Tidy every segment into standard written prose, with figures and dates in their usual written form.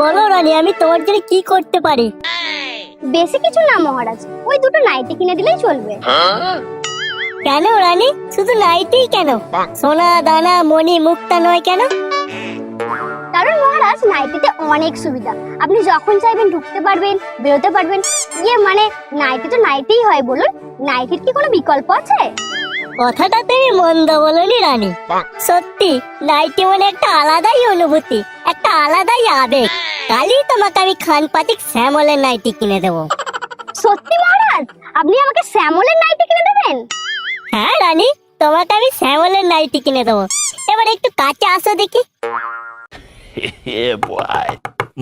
বলো রানী, আমি তোমার জন্য কি করতে পারি? বেশি কিছু না মহারাজ, ওই দুটো নাইটি কিনে দিলেই চলবে। কেন রানী, শুধু নাইটিই কেন? সোনা দানা মণি মুক্তা নয় কেন? কারণ মহারাজ নাইটিতে অনেক সুবিধা, আপনি যখন চাইবেন ঢুকতে পারবেন, বেরোতে পারবেন। মানে নাইটি তো নাইটিই হয়, বলুন নাইটির কি কোনো বিকল্প আছে? কথাটা তুমি মন্দ বলনি রানী। সত্যি নাইটি মানে একটা আলাদাই অনুভূতি, একটা আলাদাই আবেগ। কালই তোমাকে আমি খানপাতিক শ্যামলের নাইটি কিনে দেবো। সত্যি মহারাজ, আপনি আমাকে শ্যামলের নাইটি কিনে দেবেন? হ্যাঁ রানী, তোমাকে আমি শ্যামলের নাইটি কিনে দেবো। এবার একটু কাছে আসো দেখি।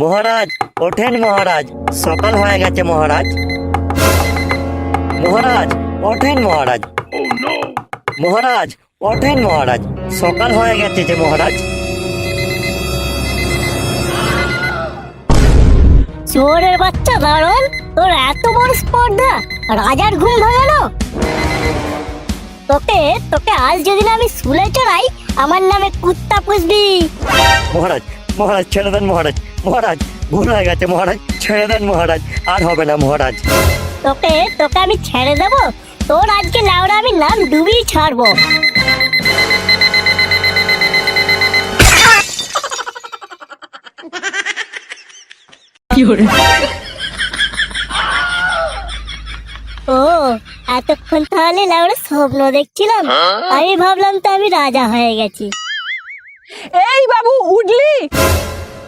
মহারাজ ওঠেন মহারাজ, সকাল হয়ে গেছে মহারাজ। মহারাজ ওঠেন মহারাজ। মহারাজ ওঠেন মহারাজ, সকাল হয়ে গেছে যে মহারাজ। চোরের বাচ্চা দারুণ, তোর এত বড় স্পর্ধা, রাজার ঘুম ভাঙানো। তোকে তোকে আজ যদি না আমি শুলে চড়াই, আমার নামে কুত্তা পুষবি। মহারাজ মহারাজ ছেড়ে দেন মহারাজ। মহারাজ ভুল হয়ে গেছে মহারাজ, ছেড়ে দেন মহারাজ, আর হবে না মহারাজ। তোকে তোকে আমি ছেড়ে দেবো? তোর আজকে লাউড়া আমি নাম ডুবিয়ে ছাড়বো। ও, এতক্ষণ তাহলে লাউড়া স্বপ্ন দেখছিলাম। আমি ভাবলাম তো আমি রাজা হয়ে গেছি। এই বাবু, উঠলি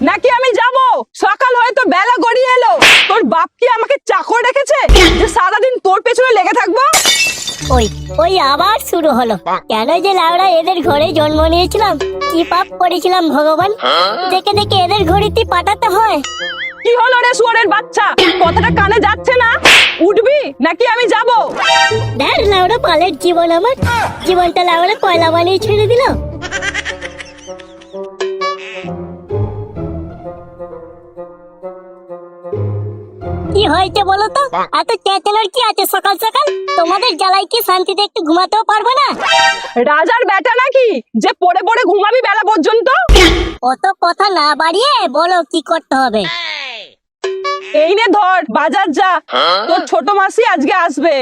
নাকি আমি যাব? সকাল হয়তো বেলা গড়িয়ে এলো। তোর বাপ কি আমাকে চাকর রেখেছে যে সারাদিন তোর পেছনে লেগে থাকবো? ওই ওই আবার শুরু হলো। কেন যে লাউড়া এদের ঘরে জন্ম নিয়েছিলাম, কি পাপ করেছিলাম ভগবান, দেখে দেখে এদের ঘড়িতে পাঠাতে হয়। কি হলো রে শুয়োরের বাচ্চা, কথাটা কানে যাচ্ছে না? উঠবি নাকি আমি যাব? দেখ লাউড়া পালের জীবন, আমার জীবনটা লাউড়া কয়লা বানিয়ে ছেড়ে দিল। কি হয়েছে বলো তো? এত চেঁচানোর কি আছে সকাল সকাল? তোমাদের জ্বালাই কি শান্তিতে একটু ঘুমাতেও পারবো না? রাজার বেটা নাকি যে পড়ে পড়ে ঘুমাবি বেলা পর্যন্ত? অত কথা না বাড়িয়ে বলো কি করতে হবে। এই নে ধর, বাজার যা, তোর ছোট মাসি আজকে আসবে।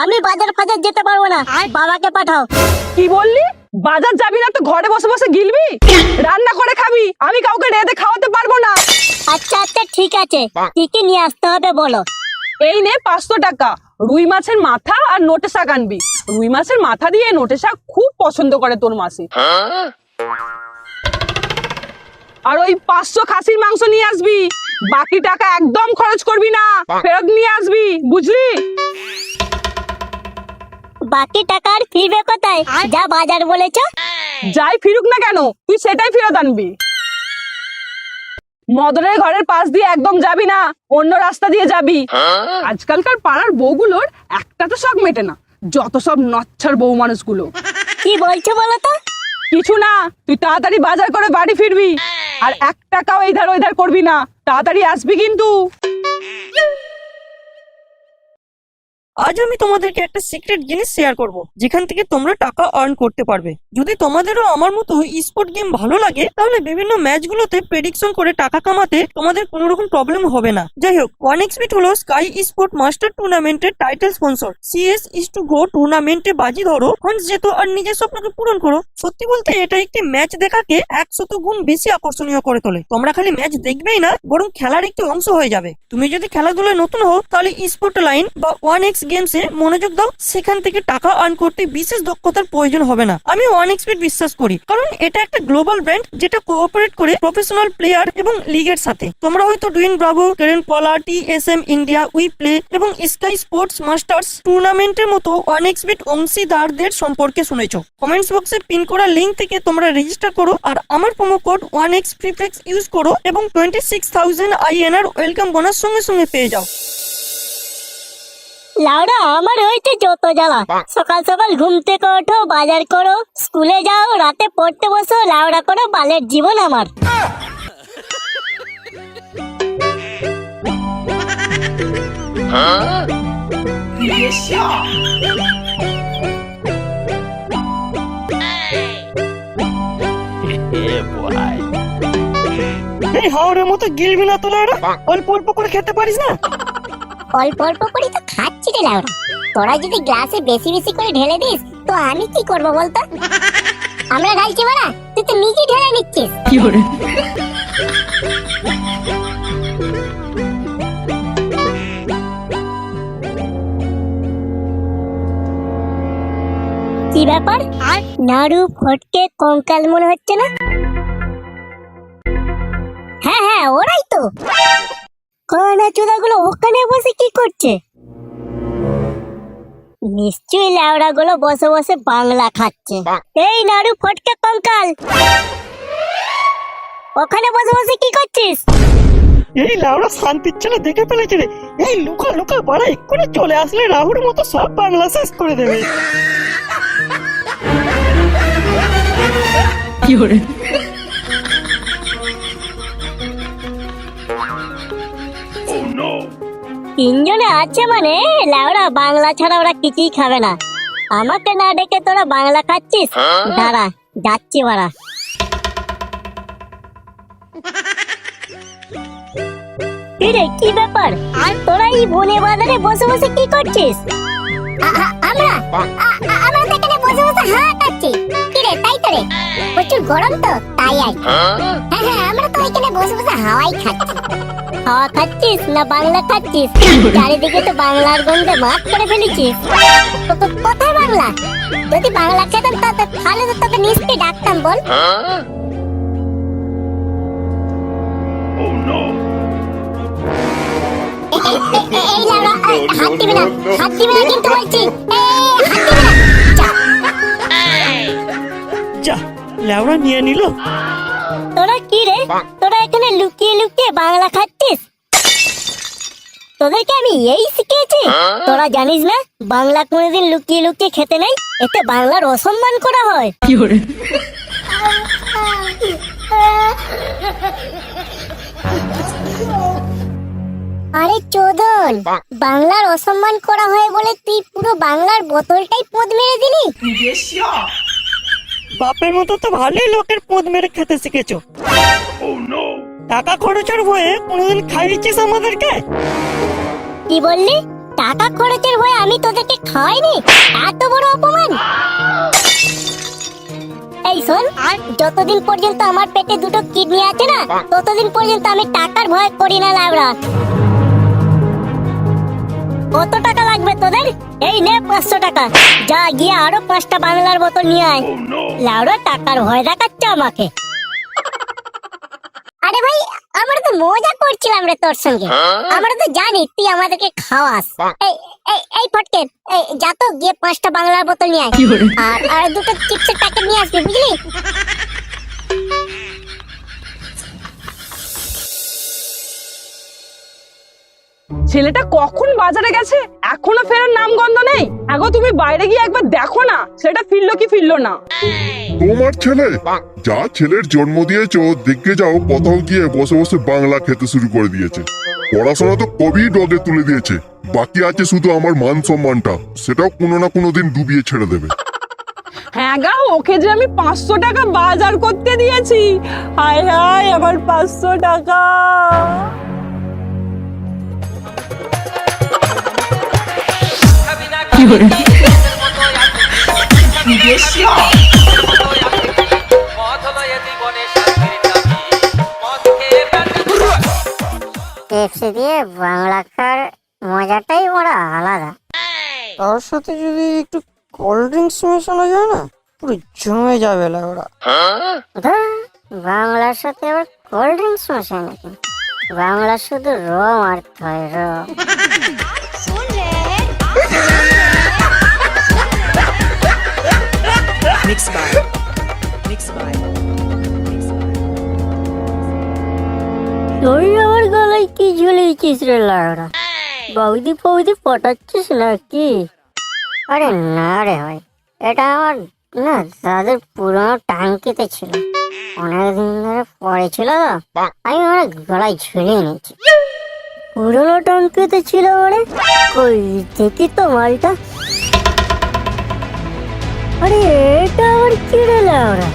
আমি বাজার ফাজার যেতে পারবো না, বাবাকে পাঠাও। কি বললি? বাজার যাবি না তো ঘরে বসে বসে গিলবি? রান্না করে খাবি, আমি কাউকে রেঁধে খাওয়াতে পারবো না। আচ্ছা আচ্ছা ঠিক আছে, কি কি নিয়ে আসতে হবে বলো। এই নে 500 টাকা, রুই মাছের মাথা আর নোটে শাক আনবি। রুই মাছের মাথা দিয়ে নোটে শাক খুব পছন্দ করে তোর মাসি। আর ওই 500 খাসির মাংস নিয়ে আসবি। বাকি টাকা একদম খরচ করবি না, ফেরত নিয়ে আসবি, বুঝলি? বাকি টাকা আর ফিরবে কোথায়? যা বাজার বলেছ। যাই ফিরুক না কেন, তুই সেটাই ফেরত আনবি। মদনের ঘরের পাশ দিয়ে একদম যাবি না, অন্য রাস্তা দিয়ে যাবি। আজকালকার পাড়ার বউগুলোর একটা তো শখ মেটে না, যত সব নচ্ছার বউ মানুষগুলো। কি বলছো বলো তো? কিছু না, তুই তাড়াতাড়ি বাজার করে বাড়ি ফিরবি। আর 1 টাকাও এইধার ওইধার করবি না, তাড়াতাড়ি আসবি কিন্তু। আজ আমি তোমাদেরকে একটা সিক্রেট জিনিস শেয়ার করব, যেখান থেকে তোমরা টাকা আর্ন করতে পারবে। যদি তোমাদেরও আমার মতো স্পোর্ট গেম ভালো লাগে, তাহলে বিভিন্ন ম্যাচগুলোতে প্রেডিকশন করে টাকা কামাতে তোমাদের কোনো রকম প্রবলেম হবে না। যাই হোক, 1xbet হলো স্কাই স্পোর্ট মাস্টার টুর্নামেন্টের title sponsor. CS is to go টুর্নামেন্টে বাজি ধরো, ফান্ডস জেতো আর নিজের স্বপ্নকে পূরণ করো। সত্যি বলতে এটা একটি ম্যাচ দেখাকে 100 গুণ বেশি আকর্ষণীয় করে তোলে। তোমরা খালি ম্যাচ দেখবেই না, বরং খেলার একটি অংশ হয়ে যাবে। তুমি যদি খেলাধুলায় নতুন হও, তাহলে স্পোর্ট লাইন বা 1x গেমসে মনোযোগ দাও। সেখান থেকে টাকা আর্ন করতে বিশেষ দক্ষতার প্রয়োজন হবে না। আমি 1xbet বিশ্বাস করি, কারণ এটা একটা গ্লোবাল ব্র্যান্ড যেটা কোঅপারেট করে প্রফেশনাল প্লেয়ার এবং লিগের সাথে। তোমরা হয়তো ডুইন ব্রাভো, কেরেন পলা, TSM ইন্ডিয়া, উই প্লে এবং স্কাই স্পোর্টস মাস্টার্স টুর্নামেন্টের মতো 1xbet অংশীদারদের সম্পর্কে শুনেছো। কমেন্টস বক্সে পিন করা লিংক থেকে তোমরা রেজিস্টার করো আর আমার promo code 1x prefix use করো এবং 26,000 INR ওয়েলকাম বোনাস সঙ্গে সঙ্গে পেয়ে যাও। লাউডা আমার হয়েছে যত জ্বালা। সকাল সকাল ঘুম থেকে ওঠো, বাজার করো, স্কুলে যাও, রাতে পড়তে বসো, লাউডা করো, বালের জীবন আমার। এই হাওড়ের মতো গিলবি না তো লাউড়া, অল্প অল্প করে খেতে পারিস না? অল্প অল্প করে তো খাচ্ছি রে লাউড়া, তোরা যদি গ্লাসে বেশি বেশি করে ঢেলে দিস তো আমি কি করব বলতো? আমরা ঢালছি বাড়া, তুই তো নিজে ঢেলে নিচ্ছিস। কি ব্যাপার, নাড়ু ফটকে কঙ্কাল মনে হচ্ছে না? হ্যাঁ হ্যাঁ ওরাই তো। কানা চোদাগুলো ওখানে বসে কি করছে? নিশ্চয়ই লেওড়া গুলো বসে বসে বাংলা খাচ্ছে। এই নাড়ু ফটকে কঙ্কাল, ওখানে বসে বসে কি করছিস? এই লাউড়া শান্তির ছেলে দেখে ফেলেছে রে। এই লুকা লুকা বাড়া, এক্ষুনি চলে আসলে রাহুর মতো সব বাংলা শেষ করে দেবে। তিনজনে আছে মানে লেওড়া বাংলা ছাড়া ওরা কিছুই খাবে না। আমাকে না ডেকে তোরা বাংলা খাচ্ছিস? দাঁড়া যাচ্ছি বাড়া। কিরে কি ব্যাপার, তোরা এই বনে বাজারে বসে বসে কি করছিস? আমরা আমরা তো এখানে বসে বসে হাওয়া খাচ্ছি। কিরে তাই তো রে, প্রচুর গরম তো তাই আর। হ্যাঁ হ্যাঁ আমরা তো এখানে বসে বসে হাওয়াই খাচ্ছি। হাওয়া খাচ্ছিস না বাংলা খাচ্ছিস? চারিদিকে তো বাংলার গন্ধে মাঠ করে ফেলেছিস। কোথায় বাংলা? যদি বাংলা খেতাম তাহলে তো তোকে নিশ্চয়ই ডাকতাম, বল। এই লাউড়া, হাত দিবি না, হাত দিবি না কিন্তু বলছি। যা লাউড়া নিয়ে নিল। তোরা কি রে, তোরা এখানে লুকিয়ে লুকিয়ে বাংলা খাচ্ছিস? তোদেরকে আমি এই শিখিয়েছি? তোরা জানিস না বাংলা কোনোদিন লুকিয়ে লুকিয়ে খেতে নেই, এতে বাংলার অসম্মান করা হয়। আরে চোদন, বাংলার অসম্মান করা হয় বলে তুই পুরো বাংলার বোতলটাই পোদ মেরে দিলি। বাপের মতো তো ভালোই লোকের পদ মেরে খেতে শিখেছো। টাকা খরচের ভয়ে কোনোদিন খাইয়েছিস আমাদেরকে? কি বললি? টাকা খরচের ভয়ে আমি তোদেরকে খাওয়াইনি? এত বড় অপমান! এই শোন, যতদিন পর্যন্ত আমার পেটে দুটো কিডনি আছে না, ততদিন পর্যন্ত আমি টাকার ভয় করি না লাউড়া। কত টাকা লাগবে তোদের? এই নে 500 টাকা, যা গিয়ে আরো 5টা বাংলার বোতল নিয়ে আয়। লাউড়া টাকার ভয় দেখাচ্ছে আমাকে। আরে ভাই আমরা তো মজা করছিলাম রে তোর সঙ্গে, আমরা তো জানি তুই আমাদেরকে খাওয়াস। এই ফটকে, যা তো গিয়ে 5টা বাংলার বোতল নিয়ে আয়, আর দুটো চিপসের প্যাকেট নিয়ে আসবি, বুঝলি? ছেলেটা কখন বাজারে গেছে, এখনো ফেরার নাম গন্ধ নেই। আগো তুমি বাইরে গিয়ে একবার দেখো না ছেলেটা ফিরলো কি ফিরলো না। তোমার ছেলে? যা ছেলের জন্ম দিয়েছো দেখে যাও, কোথাও গিয়ে বসে বসে বাংলা খেতে শুরু করে দিয়েছে। পড়াশোনা তো কবেই ডগে তুলে দিয়েছে, বাকি আছে শুধু আমার মান সম্মানটা, সেটাও কোনো না কোনো দিন ডুবিয়ে ছেড়ে দেবে। হ্যাঁ গা, ওকে যে আমি 500 টাকা বাজার করতে দিয়েছি। হায় হায় আমার 500 টাকা। পেপসি দিয়ে বাংলা খাওয়ার মজাটাই বড় আলাদা। তার সাথে যদি একটু কোল্ড ড্রিঙ্কস মেশানো যায় না, পুরো জমে যাবে লাউড়া। বাংলার সাথে আবার কোল্ড ড্রিঙ্কস মেশায় নাকি? বাংলা শুধু র মারতে হয়, র। তুই আমার গলায় কি ঝুলিয়েছিস রে লাউড়া? বৌদি ফৌদি পটাচ্ছিস নাকি? আরে না রে ভাই, এটা আমার না দাদুর পুরোনো টাঙ্কিতে ছিল, অনেকদিন ধরে পড়েছিল তো, আমি অনেক গলায় ঝুলিয়ে নিয়েছি। পুরোনো টাঙ্কিতে ছিল মানে? কই দেখি তো মালটা। আরে এটা আবার কি রে লাউড়া?